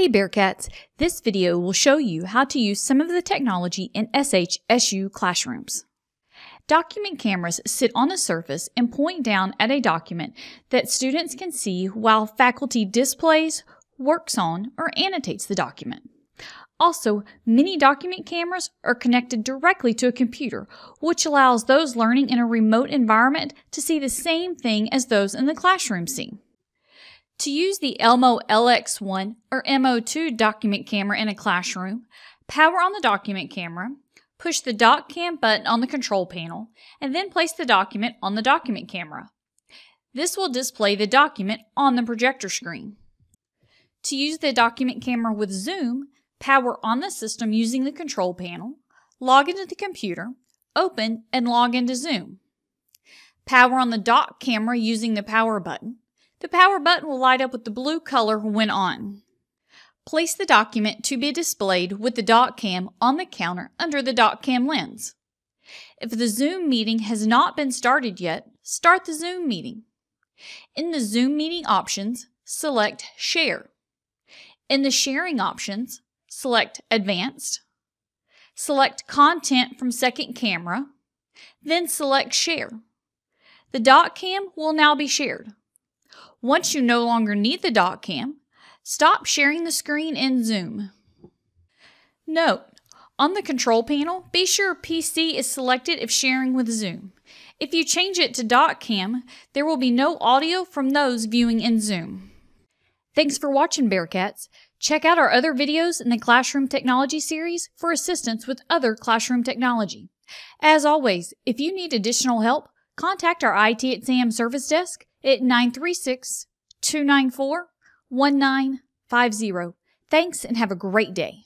Hey Bearcats, this video will show you how to use some of the technology in SHSU classrooms. Document cameras sit on a surface and point down at a document that students can see while faculty displays, works on, or annotates the document. Also, many document cameras are connected directly to a computer, which allows those learning in a remote environment to see the same thing as those in the classroom see. To use the Elmo LX1 or MO2 document camera in a classroom, power on the document camera, push the Doc Cam button on the control panel, and then place the document on the document camera. This will display the document on the projector screen. To use the document camera with Zoom, power on the system using the control panel, log into the computer, open and log into Zoom. Power on the Doc camera using the power button. The power button will light up with the blue color when on. Place the document to be displayed with the Doc Cam on the counter under the Doc Cam lens. If the Zoom meeting has not been started yet, start the Zoom meeting. In the Zoom meeting options, select Share. In the sharing options, select Advanced. Select Content from second camera, then select Share. The Doc Cam will now be shared. Once you no longer need the Doc Cam, stop sharing the screen in Zoom. Note, on the control panel, be sure PC is selected if sharing with Zoom. If you change it to Doc Cam, there will be no audio from those viewing in Zoom. Thanks for watching, Bearcats. Check out our other videos in the Classroom Technology series for assistance with other classroom technology. As always, if you need additional help, contact our IT at SAM service desk at 936-294-1950. Thanks and have a great day.